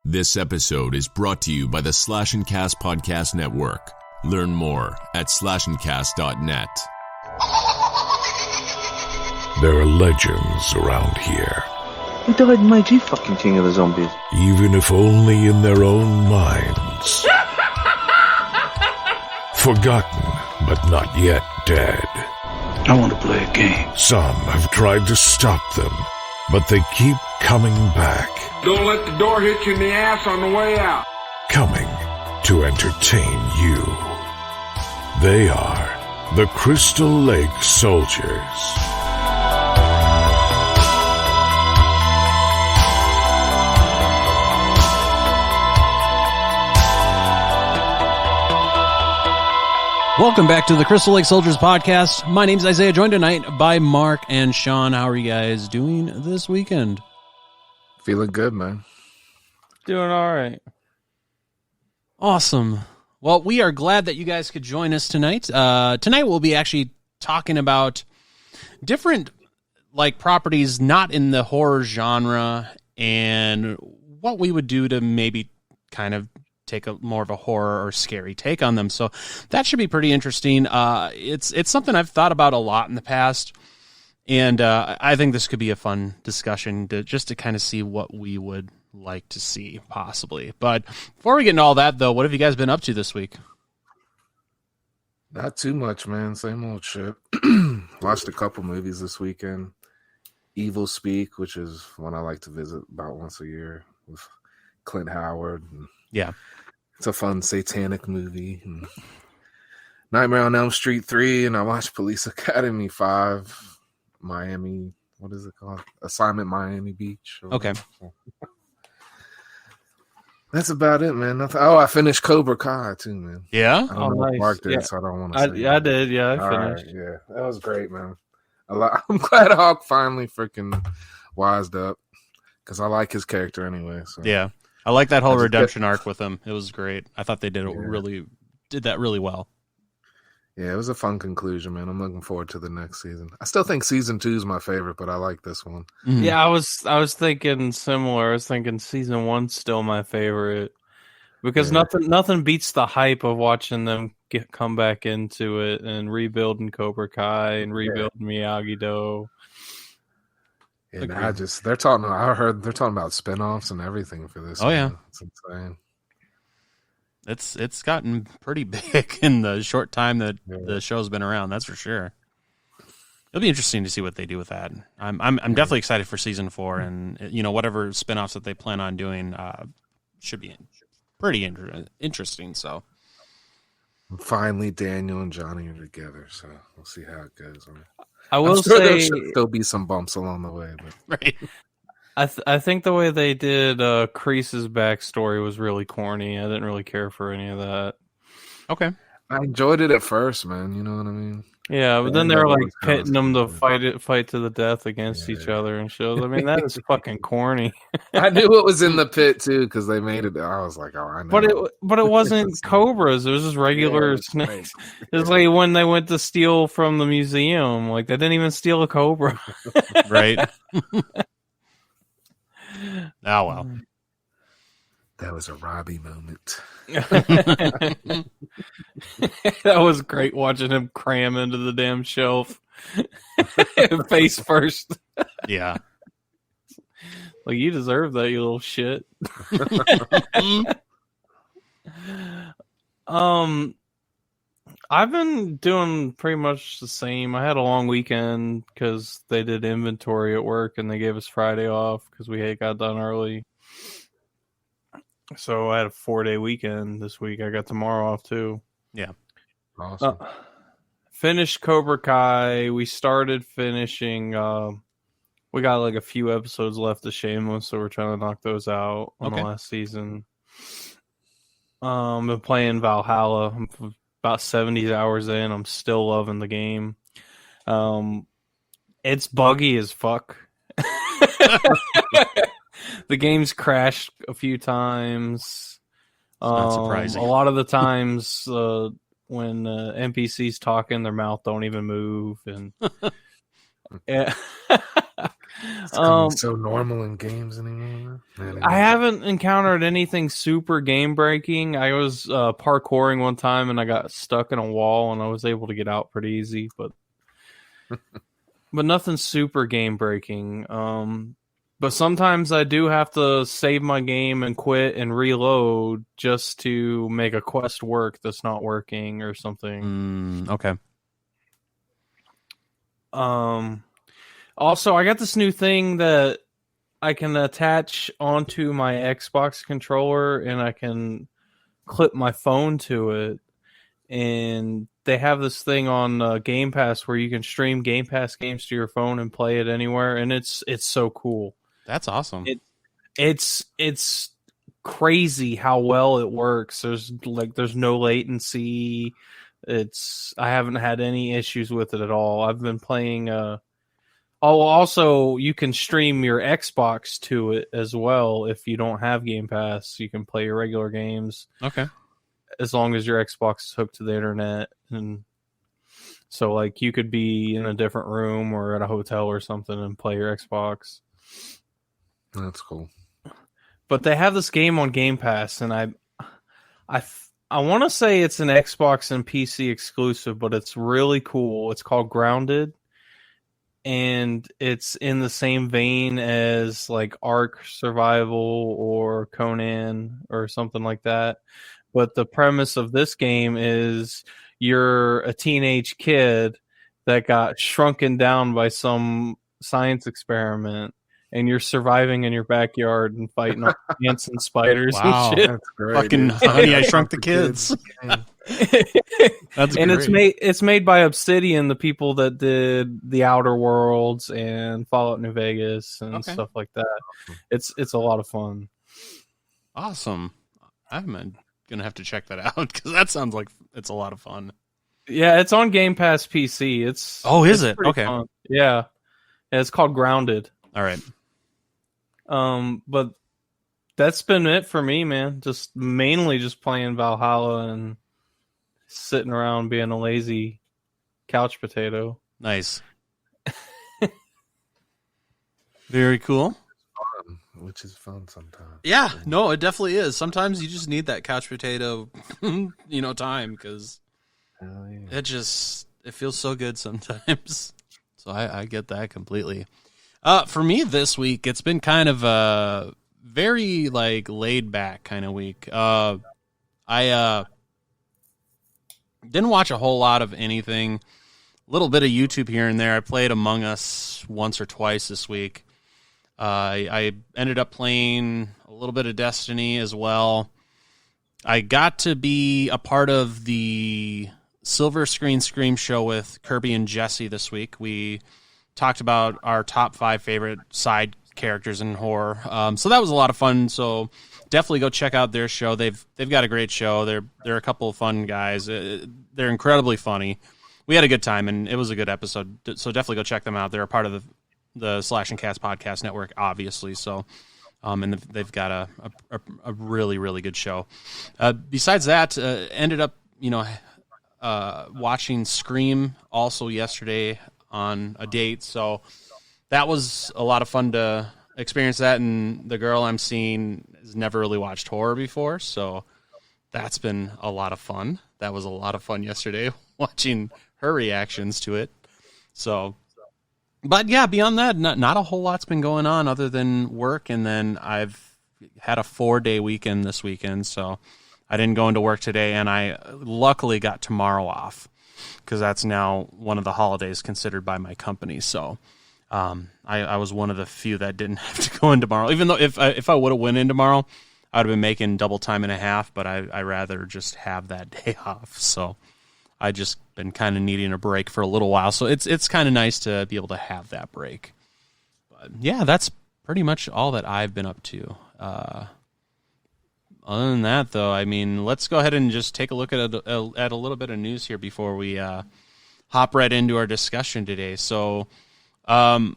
This episode is brought to you by the Slash and Cast Podcast Network. Learn more at slashandcast.net. There are legends around here. Who died and made you fucking king of the zombies? Even if only in their own minds. Forgotten, but not yet dead. I want to play a game. Some have tried to stop them, but they keep coming back. Don't let the door hit you in the ass on the way out. Coming to entertain you. They are the Crystal Lake Soldiers. Welcome back to the Crystal Lake Soldiers podcast. My name's Isaiah, joined tonight by Mark and Sean. How are you guys doing this weekend? Feeling good, man. Doing all right. Awesome. Well, we are glad that you guys could join us tonight. Tonight we'll be actually talking about different properties not in the horror genre and what we would do to maybe kind of take a more of a horror or scary take on them. So that should be pretty interesting. It's something I've thought about a lot in the past, and I think this could be a fun discussion just to kind of see what we would like to see possibly. But before we get into all that, though, what have you guys been up to this week? Not too much, man. Same old shit. Watched a couple movies this weekend. Evil Speak, which is one I like to visit about once a year with Clint Howard. Yeah. It's a fun satanic movie. And Nightmare on Elm Street 3, and I watched Police Academy 5, Miami, what is it called? Assignment Miami Beach. Okay. That's about it, man. I finished Cobra Kai too, man. Yeah? I don't know if Mark did, Yeah. so I don't want to say I did, yeah. I All finished. right, yeah, that was great, man. I'm glad Hawk finally freaking wised up because I like his character anyway. So. Yeah. I like that whole redemption arc with him. It was great. I thought they did that really well. Yeah, it was a fun conclusion, man. I'm looking forward to the next season. I still think season 2 is my favorite, but I like this one. Mm-hmm. Yeah, I was thinking similar. I was thinking season 1's still my favorite because nothing beats the hype of watching them come back into it and rebuilding Cobra Kai and rebuilding Miyagi-Do. And I heard they're talking about spinoffs and everything for this. Oh, yeah. It's insane. It's gotten pretty big in the short time that the show's been around. That's for sure. It'll be interesting to see what they do with that. I'm definitely excited for season 4, and whatever spinoffs that they plan on doing should be pretty interesting. So Finally, Daniel and Johnny are together, so we'll see how it goes. I will say say there should still be some bumps along the way, but right. I think the way they did Kreese's backstory was really corny. I didn't really care for any of that. Okay. I enjoyed it at first, man. You know what I mean? Yeah, but then they were pitting them to fight to the death against each other and shows. I mean, that is fucking corny. I knew it was in the pit too because they made it. I was like, oh, I know. But it wasn't cobras. It was just regular snakes. It's like when they went to steal from the museum. Like they didn't even steal a cobra. Right. Oh, well. That was a Robbie moment. That was great watching him cram into the damn shelf. Face first. Yeah. Like, you deserve that, you little shit. I've been doing pretty much the same. I had a long weekend because they did inventory at work and they gave us Friday off because we got done early. So I had a 4-day weekend this week. I got tomorrow off too. Yeah. Awesome. Finished Cobra Kai. We started finishing. We got like a few episodes left of Shameless, so we're trying to knock those out on the last season. Been playing Valhalla. I'm about 70 hours in. I'm still loving the game. It's buggy as fuck. The game's crashed a few times. Not surprising. A lot of the times when NPCs talking, their mouth don't even move, and It's becoming so normal in games anymore. I haven't encountered anything super game breaking. I was parkouring one time and I got stuck in a wall and I was able to get out pretty easy, but nothing super game breaking. But sometimes I do have to save my game and quit and reload just to make a quest work that's not working or something. Okay. Also, I got this new thing that I can attach onto my Xbox controller and I can clip my phone to it. And they have this thing on Game Pass where you can stream Game Pass games to your phone and play it anywhere. And it's so cool. That's awesome. It's crazy how well it works. There's no latency. I haven't had any issues with it at all. I've been playing also you can stream your Xbox to it as well if you don't have Game Pass. You can play your regular games. Okay. As long as your Xbox is hooked to the internet. And so like you could be in a different room or at a hotel or something and play your Xbox. That's cool. But they have this game on Game Pass, and I want to say it's an Xbox and PC exclusive, but it's really cool. It's called Grounded, and it's in the same vein as like Ark Survival or Conan or something like that. But the premise of this game is you're a teenage kid that got shrunken down by some science experiment. And you're surviving in your backyard and fighting off ants and spiders and shit. That's great. Fucking Honey, I Shrunk the Kids. That's and great. it's made by Obsidian, the people that did The Outer Worlds and Fallout New Vegas and stuff like that. It's a lot of fun. Awesome. I'm gonna have to check that out because that sounds like it's a lot of fun. Yeah, it's on Game Pass PC. Is it? Okay. Fun. Yeah, it's called Grounded. All right. But that's been it for me, man. Mainly just playing Valhalla and sitting around being a lazy couch potato. Nice. Very cool. Which is fun sometimes. Yeah, no, it definitely is. Sometimes you just need that couch potato, time because it feels so good sometimes. So I get that completely. For me this week, it's been kind of a very like laid back kind of week. I didn't watch a whole lot of anything. A little bit of YouTube here and there. I played Among Us once or twice this week. I ended up playing a little bit of Destiny as well. I got to be a part of the Silver Screen Scream show with Kirby and Jesse this week. We talked about our top 5 favorite side characters in horror. So that was a lot of fun. So definitely go check out their show. They've got a great show. They're a couple of fun guys. They're incredibly funny. We had a good time, and it was a good episode. So definitely go check them out. They're a part of the Slash and Cast podcast network, obviously. So, and they've got a really, really good show. Besides that, ended up, watching Scream also yesterday on a date. So that was a lot of fun to experience that. And the girl I'm seeing has never really watched horror before. So that's been a lot of fun. That was a lot of fun yesterday watching her reactions to it. So, but yeah, beyond that, not a whole lot's been going on other than work. And then I've had a 4-day weekend this weekend. So I didn't go into work today, and I luckily got tomorrow off because that's now one of the holidays considered by my company. So I was one of the few that didn't have to go in tomorrow, even though if I would have went in tomorrow, I would have been making double time and a half, but I rather just have that day off. So I just been kind of needing a break for a little while. So it's kind of nice to be able to have that break. But yeah, that's pretty much all that I've been up to. Other than that, though, I mean, let's go ahead and just take a look at a little bit of news here before we hop right into our discussion today. So, kind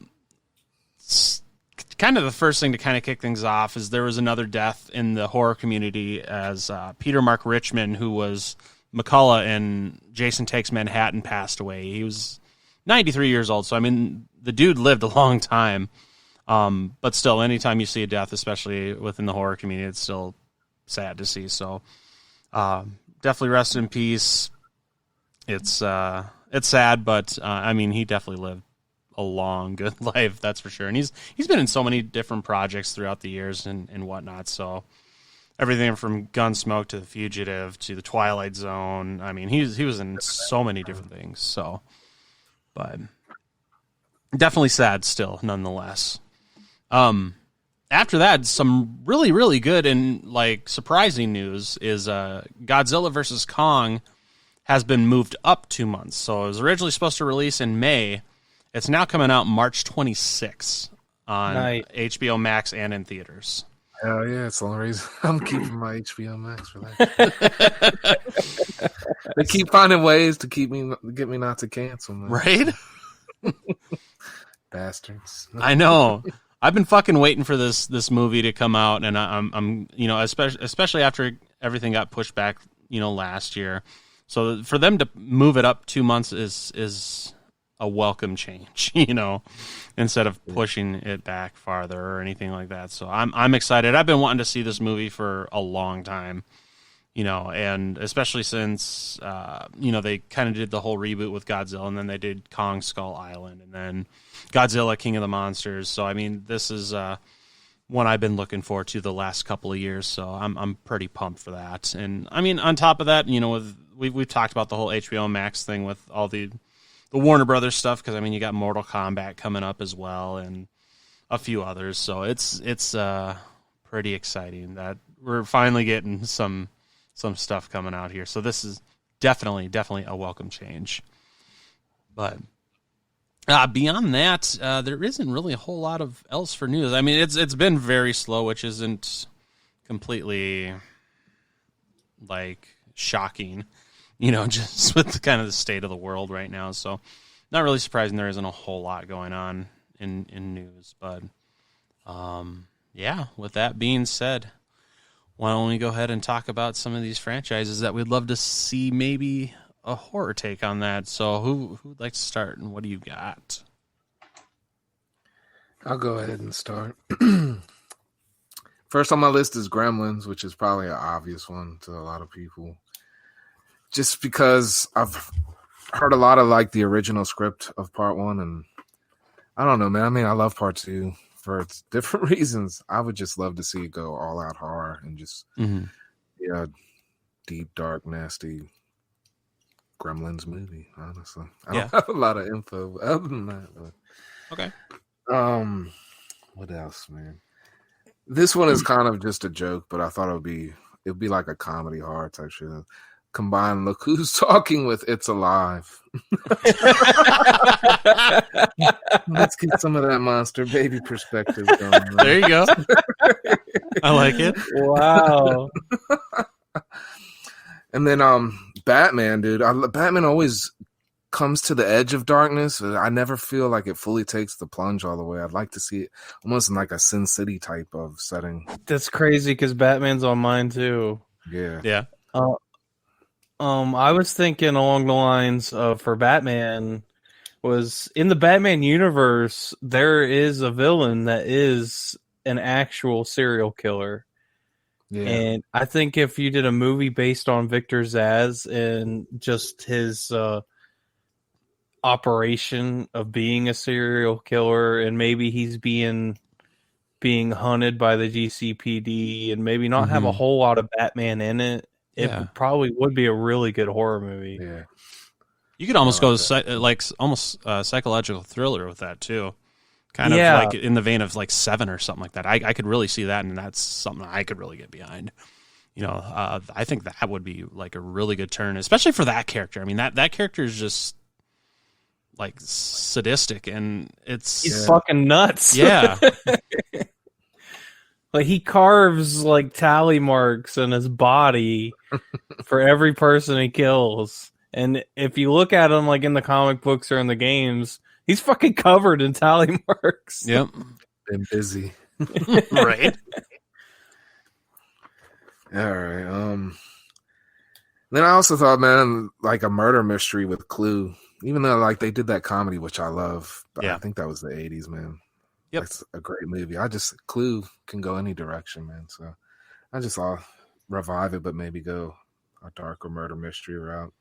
of the first thing to kind of kick things off is there was another death in the horror community as Peter Mark Richmond, who was McCullough in Jason Takes Manhattan, passed away. He was 93 years old, so I mean, the dude lived a long time. But still, anytime you see a death, especially within the horror community, it's still sad to see. So definitely rest in peace. It's sad, but I mean, he definitely lived a long, good life, that's for sure. And he's been in so many different projects throughout the years and whatnot. So everything from Gunsmoke to The Fugitive to The Twilight Zone. I mean, he was in so many different things. So, but definitely sad still, nonetheless. After that, some really, really good and like surprising news is Godzilla vs. Kong has been moved up 2 months. So it was originally supposed to release in May. It's now coming out March 26th on HBO Max and in theaters. Hell yeah, it's the only reason I'm keeping my HBO Max for that. They keep finding ways to get me not to cancel, man. Right? Bastards. I know. I've been fucking waiting for this movie to come out, and I'm especially after everything got pushed back, last year. So for them to move it up 2 months is a welcome change, instead of pushing it back farther or anything like that. So I'm excited. I've been wanting to see this movie for a long time, and especially since they kind of did the whole reboot with Godzilla, and then they did Kong Skull Island, and then Godzilla King of the Monsters. So I mean, this is one I've been looking forward to the last couple of years. So I'm pretty pumped for that. And I mean, on top of that, we've talked about the whole HBO Max thing with all the Warner Brothers stuff, because I mean, you got Mortal Kombat coming up as well, and a few others. So it's pretty exciting that we're finally getting some stuff coming out here. So this is definitely a welcome change. But beyond that, there isn't really a whole lot of else for news. I mean, it's been very slow, which isn't completely like shocking, just with the kind of the state of the world right now. So not really surprising there isn't a whole lot going on in news. But yeah, with that being said, why don't we go ahead and talk about some of these franchises that we'd love to see maybe a horror take on that. So who'd like to start, and what do you got? I'll go ahead and start. First on my list is Gremlins, which is probably an obvious one to a lot of people. Just because I've heard a lot of like the original script of part one, and I don't know, man. I mean, I love part two for different reasons. I would just love to see it go all out horror and just deep, dark, nasty Gremlins movie. Honestly, I don't have a lot of info other than that. But. Okay. What else, man? This one is kind of just a joke, but I thought it'd be like a comedy horror type shit. Combine Look Who's Talking with It's Alive. Let's get some of that monster baby perspective going. Man. There you go. I like it. Wow. And then Batman, dude. Batman always comes to the edge of darkness. I never feel like it fully takes the plunge all the way. I'd like to see it almost in like a Sin City type of setting. That's crazy because Batman's on mine too. Yeah. I was thinking along the lines of, for Batman, was in the Batman universe, there is a villain that is an actual serial killer. Yeah. And I think if you did a movie based on Victor Zsasz and just his operation of being a serial killer, and maybe he's being hunted by the GCPD, and maybe not have a whole lot of Batman in it, it probably would be a really good horror movie. Yeah, you could almost go to psychological thriller with that too, kind of like in the vein of like Seven or something like that. I could really see that, and that's something I could really get behind. I think that would be like a really good turn, especially for that character. I mean, that character is just like sadistic, and he's fucking nuts. Yeah. Like he carves like tally marks in his body for every person he kills. And if you look at him like in the comic books or in the games, he's fucking covered in tally marks. Yep. Been busy. Right. All right. Then I also thought, man, like a murder mystery with Clue. Even though like they did that comedy, which I love, but I think that was the 80s, man. Yep. That's a great movie. Clue can go any direction, man. So I'll revive it, but maybe go a darker murder mystery route.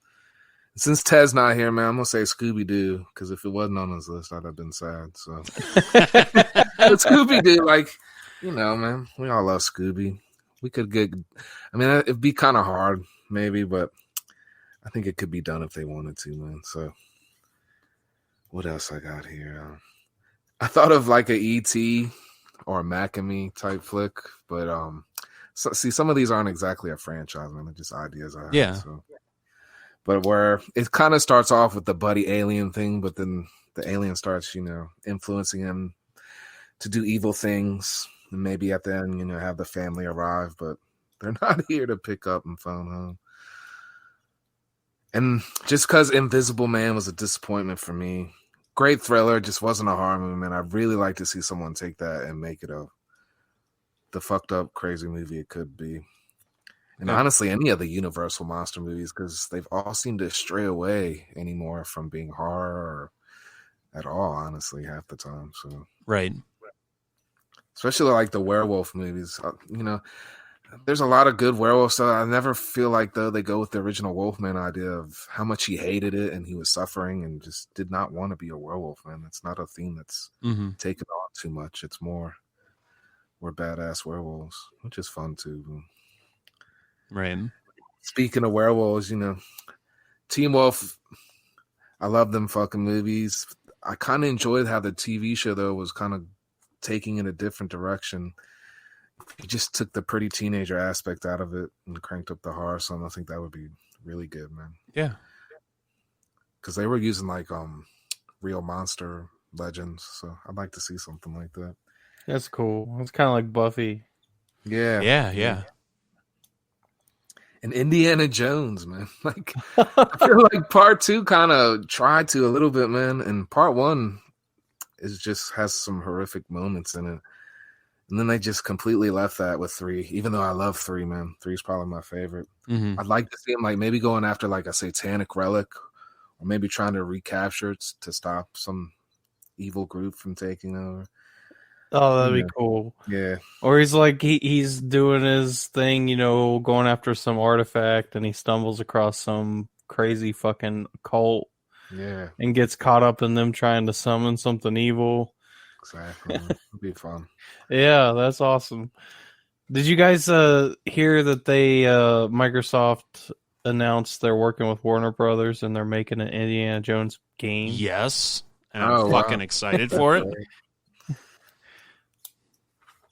Since Ted's not here, man, I'm gonna say Scooby Doo, because if it wasn't on his list, I'd have been sad. So Scooby Doo, like, man, we all love Scooby. We could get, it'd be kind of hard, maybe, but I think it could be done if they wanted to, man. So what else I got here? I thought of like a E.T. or a Mac-and-Me type flick, but some of these aren't exactly a franchise, man. They're just ideas I have. Yeah. So. But where it kind of starts off with the buddy alien thing, but then the alien starts, influencing him to do evil things. And maybe at the end, have the family arrive, but they're not here to pick up and phone home. And just because Invisible Man was a disappointment for me, great thriller, just wasn't a horror movie, man. I'd really like to see someone take that and make it the fucked up, crazy movie it could be. And honestly, any of the Universal monster movies, because they've all seemed to stray away anymore from being horror or at all, honestly, half the time. So Right. Especially like the werewolf movies. There's a lot of good werewolf stuff. I never feel like, though, they go with the original Wolfman idea of how much he hated it and he was suffering and just did not want to be a werewolf, man. It's not a theme that's taken on too much. It's more, we're badass werewolves, which is fun, too. Right. Speaking of werewolves, Teen Wolf, I love them fucking movies. I kind of enjoyed how the TV show, though, was kind of taking in a different direction. You just took the pretty teenager aspect out of it and cranked up the horror. So I think that would be really good, man. Yeah. Because they were using like real monster legends. So I'd like to see something like that. That's cool. It's kind of like Buffy. Yeah. Yeah. And Indiana Jones, man. Like, I feel like part 2 kind of tried to a little bit, man. And part 1 has some horrific moments in it. And then they just completely left that with 3, even though I love 3, man. 3 is probably my favorite. I'd like to see him like maybe going after like a satanic relic, or maybe trying to recapture it to stop some evil group from taking over. Oh, that'd be cool. Yeah. Or he's like he's doing his thing, going after some artifact, and he stumbles across some crazy fucking cult. Yeah. And gets caught up in them trying to summon something evil. Exactly. It'd be fun. Yeah, that's awesome. Did you guys hear that Microsoft announced they're working with Warner Brothers and they're making an Indiana Jones game? Yes. And I'm fucking excited for it.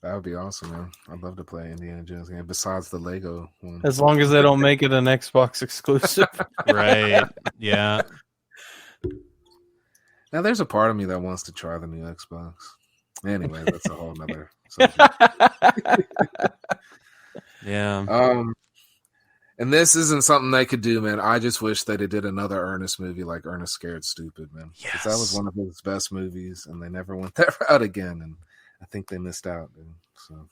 That would be awesome, man. I'd love to play Indiana Jones game besides the Lego one. As long as they don't make it an Xbox exclusive. Right. Yeah. Now, there's a part of me that wants to try the new Xbox. Anyway, that's a whole nother subject. Yeah. And this isn't something they could do, man. I just wish that they did another Ernest movie like Ernest Scared Stupid, man. Because that was one of his best movies, and they never went that route again. And I think they missed out, dude. So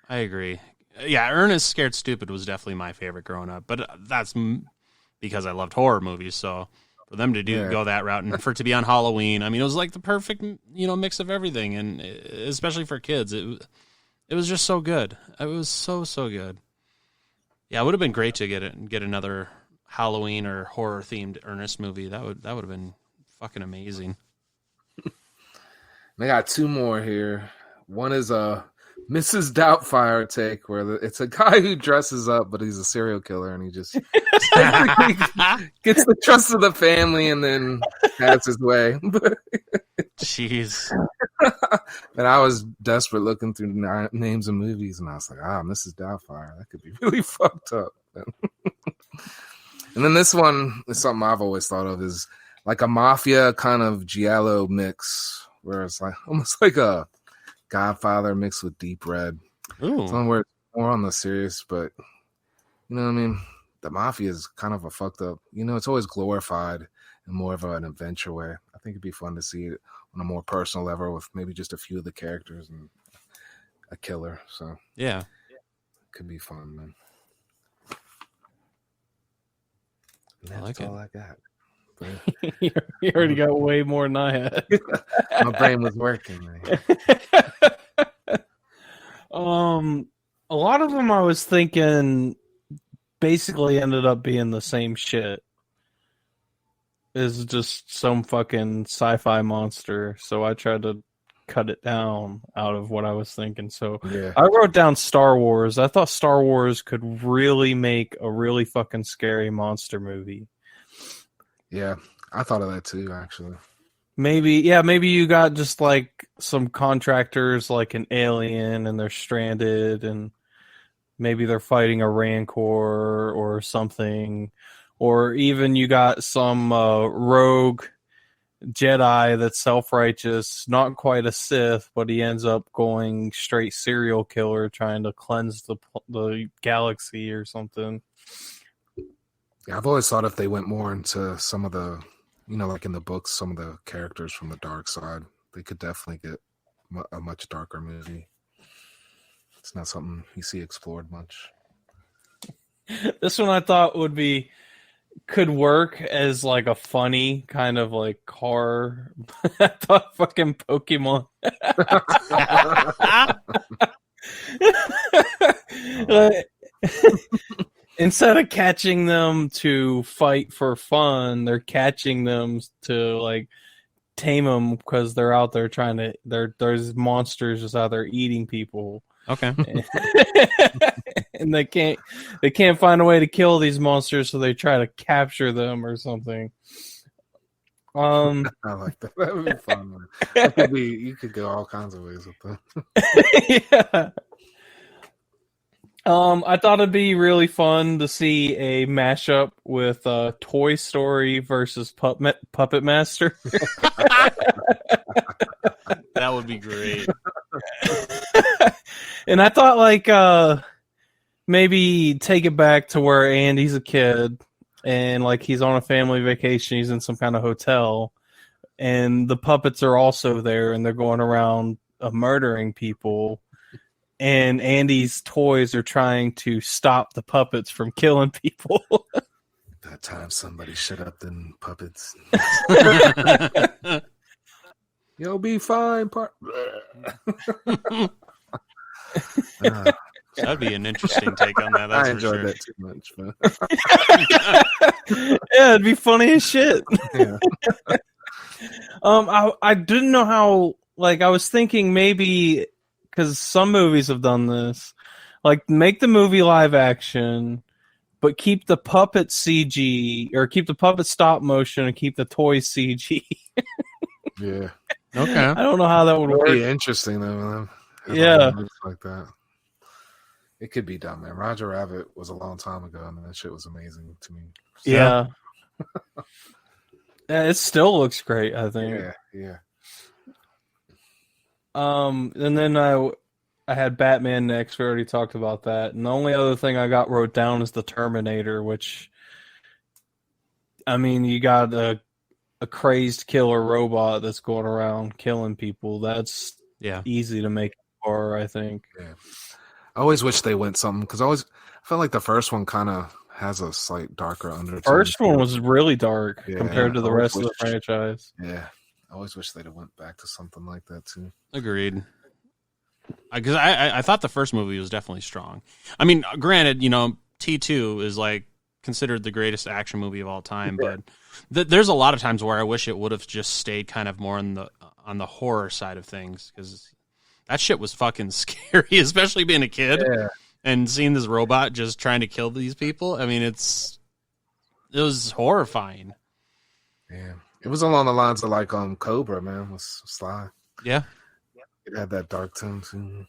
I agree. Yeah, Ernest Scared Stupid was definitely my favorite growing up, but that's because I loved horror movies. So for them to go that route and for it to be on Halloween, it was like the perfect mix of everything, and especially for kids, it was just so good. It was so good. Yeah, it would have been great to get another Halloween or horror themed Ernest movie. That would have been fucking amazing. I got 2 more here. One is a Mrs. Doubtfire take where it's a guy who dresses up, but he's a serial killer, and he just gets the trust of the family and then has his way. Jeez. And I was desperate looking through names of movies, and I was like, Mrs. Doubtfire. That could be really fucked up. And then this one is something I've always thought of is like a mafia kind of giallo mix, where it's like almost like a Godfather mixed with Deep Red. Ooh. Somewhere more on the serious, but you know what I mean? The mafia is kind of a fucked up, it's always glorified in more of an adventure way. I think it'd be fun to see it on a more personal level with maybe just a few of the characters and a killer. So yeah, could be fun, man. And I like that's all I got. but You already got way more than I had. my brain was working. Man. A lot of them I was thinking basically ended up being the same shit. Is just some fucking sci-fi monster. So I tried to cut it down out of what I was thinking. So Yeah. I wrote down Star Wars. I thought Star Wars could really make a really fucking scary monster movie. Yeah, I thought of that too, actually. Maybe you got just like some contractors like an alien and they're stranded and maybe they're fighting a Rancor or something. Or even you got some rogue Jedi that's self-righteous, not quite a Sith, but he ends up going straight serial killer trying to cleanse the galaxy or something. Yeah, I've always thought if they went more into some of the, like in the books, some of the characters from the dark side, they could definitely get a much darker movie. It's not something you see explored much. This one I thought could work as like a funny kind of like car. I thought fucking Pokemon. Instead of catching them to fight for fun, they're catching them to like tame them because they're out there there's monsters just out there eating people. Okay. And they can't find a way to kill these monsters, so they try to capture them or something. I like that. That would be fun. Man. You could go all kinds of ways with Yeah. that. I thought it'd be really fun to see a mashup with Toy Story versus Puppet Master. That would be great. And I thought like maybe take it back to where Andy's a kid and like he's on a family vacation, he's in some kind of hotel, and the puppets are also there and they're going around murdering people. And Andy's toys are trying to stop the puppets from killing people. That time somebody shut up them puppets. You'll be fine. That'd be an interesting take on that. That's I enjoyed sure. that too much. But... Yeah, it'd be funny as shit. Yeah. I didn't know how. Like, I was thinking maybe because some movies have done this, like make the movie live action, but keep the puppet CG or keep the puppet stop motion and keep the toys CG. Yeah. Okay. I don't know how that would work. It'd be interesting though. Man. Yeah. Like that. It could be done, man. Roger Rabbit was a long time ago, and that shit was amazing to me. So, Yeah. Yeah, it still looks great, I think. Yeah. And then I had Batman next. We already talked about that. And the only other thing I got wrote down is the Terminator, which, I mean, you got a crazed killer robot that's going around killing people. That's easy to make horror, I think. Yeah. I always wish they went something, because I felt like the first one kind of has a slight darker undertone. First one was really dark compared to the rest of the franchise. Yeah. I always wish they'd have went back to something like that too. Agreed. Because I thought the first movie was definitely strong. I mean, granted, T2 is like considered the greatest action movie of all time, but there's a lot of times where I wish it would have just stayed kind of more on the horror side of things, because that shit was fucking scary, especially being a kid and seeing this robot just trying to kill these people. I mean, it was horrifying. Yeah. It was along the lines of like Cobra, man, with Sly. Yeah. It had that dark tone too.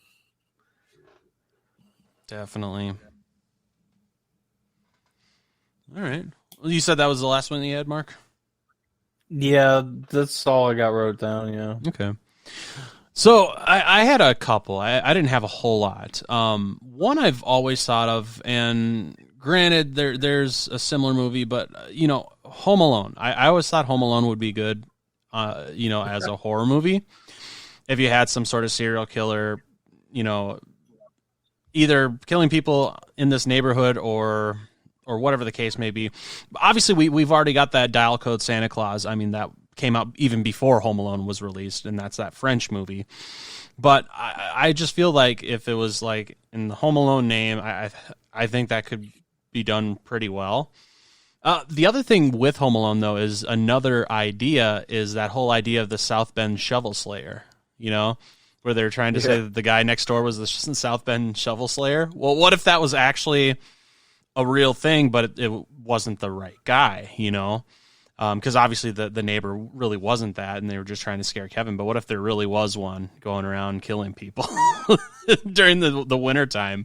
Definitely. All right. Well, you said that was the last one you had, Mark? Yeah, that's all I got wrote down, yeah. Okay. So I had a couple. I didn't have a whole lot. One I've always thought of, and granted, there's a similar movie, but, Home Alone. I always thought Home Alone would be good, as a horror movie. If you had some sort of serial killer, either killing people in this neighborhood or or whatever the case may be. Obviously, we've already got that Dial Code Santa Claus. I mean, that came out even before Home Alone was released, and that's that French movie. But I just feel like if it was like in the Home Alone name, I think that could be done pretty well. The other thing with Home Alone, though, is another idea is that whole idea of the South Bend Shovel Slayer, where they're trying to say that the guy next door was the South Bend Shovel Slayer. Well, what if that was actually a real thing, but it wasn't the right guy, Because obviously the neighbor really wasn't that, and they were just trying to scare Kevin. But what if there really was one going around killing people during the wintertime?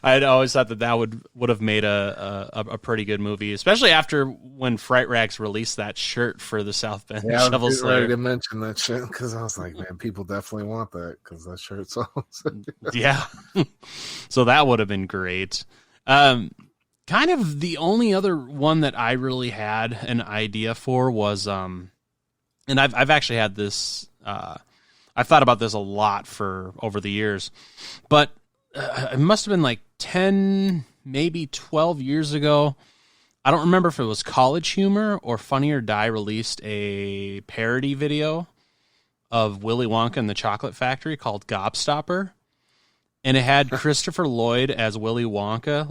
I had always thought that would have made a pretty good movie, especially after when Fright Rags released that shirt for the South Bend Shovel Slayer. I was ready to mention that shit because I was like, man, people definitely want that because that shirt's awesome. Yeah, so that would have been great. Kind of the only other one that I really had an idea for was, and I've actually had this. I've thought about this a lot for over the years, but. It must have been like 10, maybe 12 years ago. I don't remember if it was College Humor or Funny or Die released a parody video of Willy Wonka and the Chocolate Factory called Gobstopper. And it had Christopher Lloyd as Willy Wonka,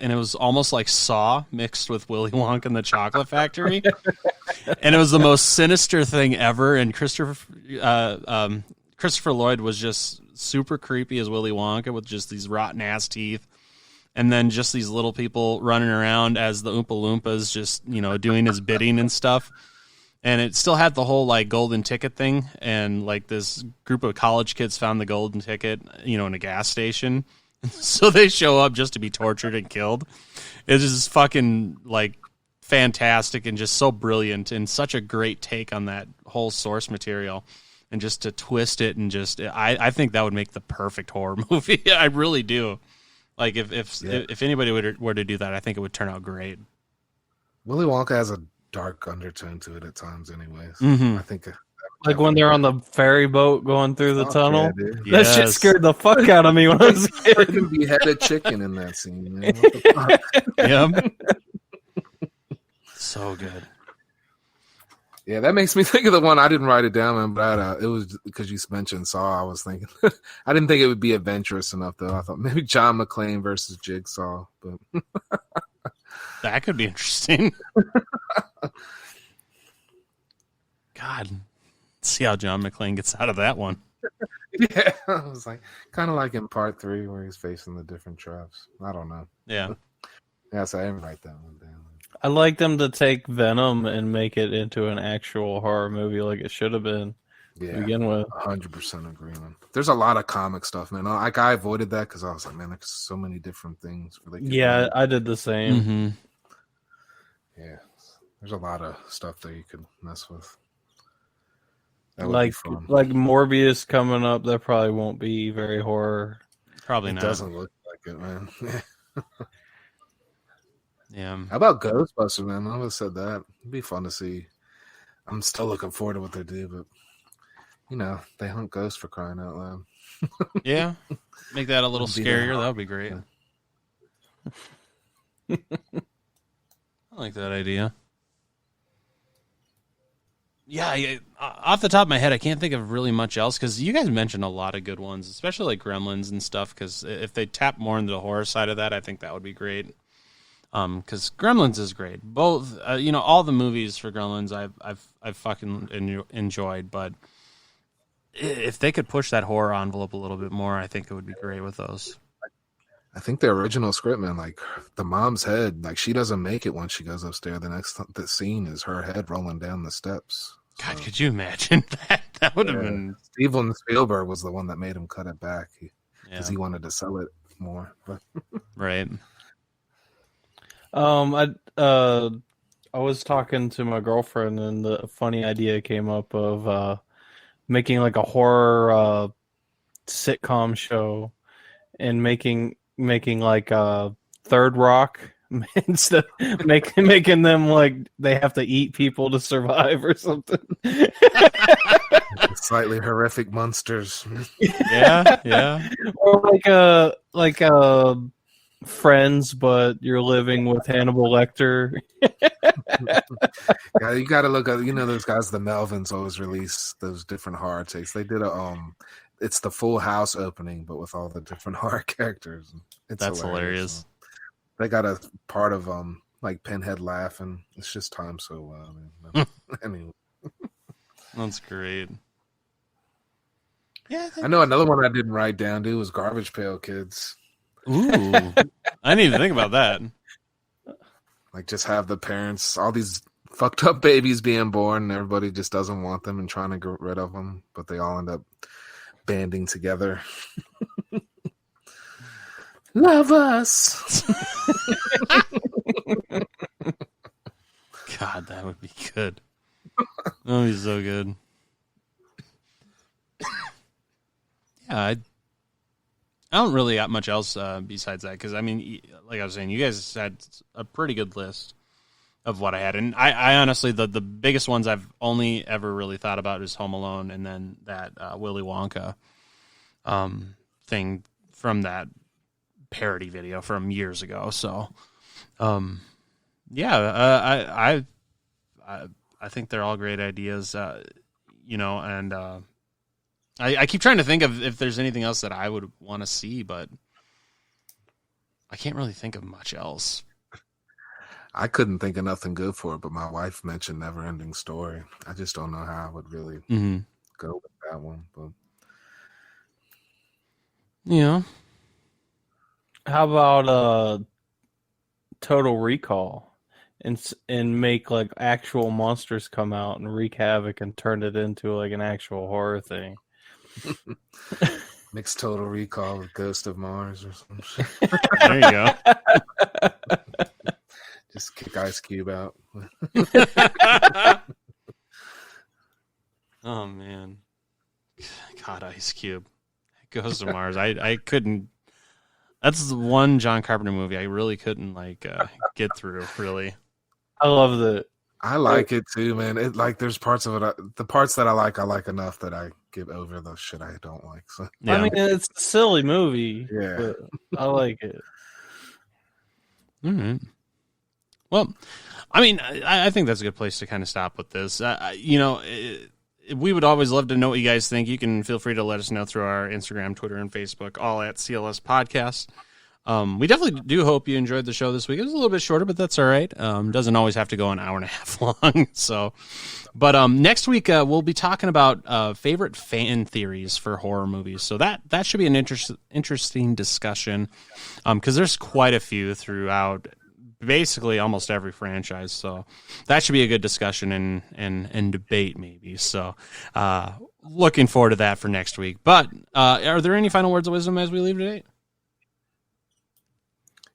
and it was almost like Saw mixed with Willy Wonka and the Chocolate Factory. And it was the most sinister thing ever. And Christopher Lloyd was just super creepy as Willy Wonka with just these rotten ass teeth, and then just these little people running around as the Oompa Loompas, just doing his bidding and stuff. And it still had the whole like golden ticket thing, and like this group of college kids found the golden ticket, in a gas station, so they show up just to be tortured and killed. It's just fucking like fantastic and just so brilliant and such a great take on that whole source material. And just to twist it and I think that would make the perfect horror movie. I really do. Like if anybody were to do that, I think it would turn out great. Willy Wonka has a dark undertone to it at times, anyways. Mm-hmm. I think like when they're on the ferry boat going through the tunnel. Yeah, that shit scared the fuck out of me when I was a kid. Freaking beheaded chicken in that scene, man. What the fuck? Yeah. So good. Yeah, that makes me think of the one. I didn't write it down, man, but it was because you mentioned Saw. I was thinking, I didn't think it would be adventurous enough, though. I thought maybe John McClane versus Jigsaw, but that could be interesting. God, see how John McClane gets out of that one. Yeah, I was like, kind of like in part 3 where he's facing the different traps. I don't know. Yeah. Yeah, so I didn't write that one down. I like them to take Venom and make it into an actual horror movie like it should have been to begin with. 100% agreement. There's a lot of comic stuff, man. Like I avoided that because I was like, man, there's so many different things. Yeah, I did the same. Mm-hmm. Yeah, there's a lot of stuff that you could mess with. Like Morbius coming up, that probably won't be very horror. Probably not. It doesn't look like it, man. Yeah. How about Ghostbusters, man? I would have said that. It'd be fun to see. I'm still looking forward to what they do, but they hunt ghosts for crying out loud. Yeah. Make that a little scarier. That would be great. I like that idea. Yeah, off the top of my head, I can't think of really much else because you guys mentioned a lot of good ones, especially like Gremlins and stuff. Because if they tap more into the horror side of that, I think that would be great. Because Gremlins is great. Both, all the movies for Gremlins I've fucking enjoyed. But if they could push that horror envelope a little bit more, I think it would be great with those. I think the original script, man, like the mom's head, like she doesn't make it once she goes upstairs. The scene is her head rolling down the steps. God, could you imagine that? That would have been. Steven Spielberg was the one that made him cut it back because he wanted to sell it more. But right. I was talking to my girlfriend, and the funny idea came up of making like a horror sitcom show and making like a Third Rock instead making them like they have to eat people to survive or something. Slightly horrific monsters. Yeah. Or like a Friends, but you're living with Hannibal Lecter. Yeah, you got to look at those guys. The Melvins always release those different horror takes. They did it's the Full House opening, but with all the different horror characters. That's hilarious. They got a part of like Pinhead laughing. It's just timed so well. Anyway, that's great. Yeah, I know another one I didn't write down, dude, was Garbage Pail Kids. Ooh, I didn't even think about that. Like, just have the parents, all these fucked up babies being born, and everybody just doesn't want them and trying to get rid of them, but they all end up banding together. Love us. God, that would be good. That would be so good. Yeah, I don't really got much else besides that, because, I mean, like I was saying, you guys had a pretty good list of what I had. And I honestly, the biggest ones I've only ever really thought about is Home Alone and then that Willy Wonka thing from that parody video from years ago. So, yeah, I think they're all great ideas, and I keep trying to think of if there's anything else that I would want to see, but I can't really think of much else. I couldn't think of nothing good for it, but my wife mentioned Never Ending Story. I just don't know how I would really go with that one. But yeah, how about Total Recall and make like actual monsters come out and wreak havoc and turn it into like an actual horror thing? Mix Total Recall with Ghost of Mars or some shit. There you go. Just kick Ice Cube out. Oh, man. God, Ice Cube. Ghost of Mars. I couldn't. That's the one John Carpenter movie I really couldn't get through, really. I love that. I like it too, man. It there's parts of it. The parts that I like enough that I give over the shit I don't like. So yeah. I mean, it's a silly movie. Yeah, but I like it. All right. Well, I mean, I think that's a good place to kind of stop with this. We would always love to know what you guys think. You can feel free to let us know through our Instagram, Twitter, and Facebook, all at CLS Podcast. We definitely do hope you enjoyed the show this week. It was a little bit shorter, but that's all right. Doesn't always have to go an hour and a half long. But next week we'll be talking about favorite fan theories for horror movies. So that should be an interesting discussion, because there's quite a few throughout basically almost every franchise. So that should be a good discussion and debate maybe. So looking forward to that for next week. But are there any final words of wisdom as we leave today?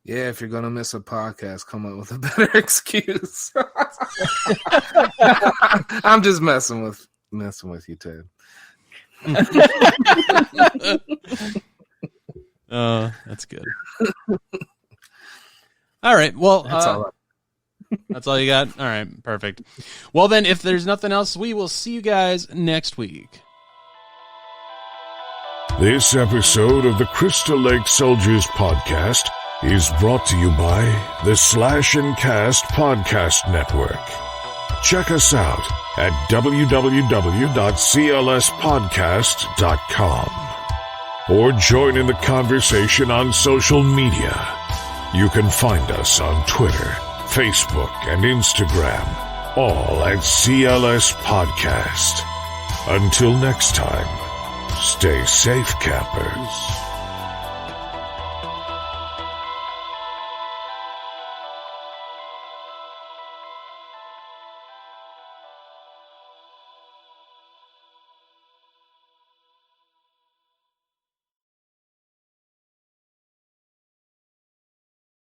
Yeah, if you're gonna miss a podcast, come up with a better excuse. I'm just messing with you, Ted. That's good. All right. Well, that's all you got. All right. Perfect. Well, then, if there's nothing else, we will see you guys next week. This episode of the Crystal Lake Soldiers podcast is brought to you by the Slash and Cast Podcast Network. Check us out at www.clspodcast.com or join in the conversation on social media. You can find us on Twitter, Facebook, and Instagram, all at CLS Podcast. Until next time, stay safe, campers.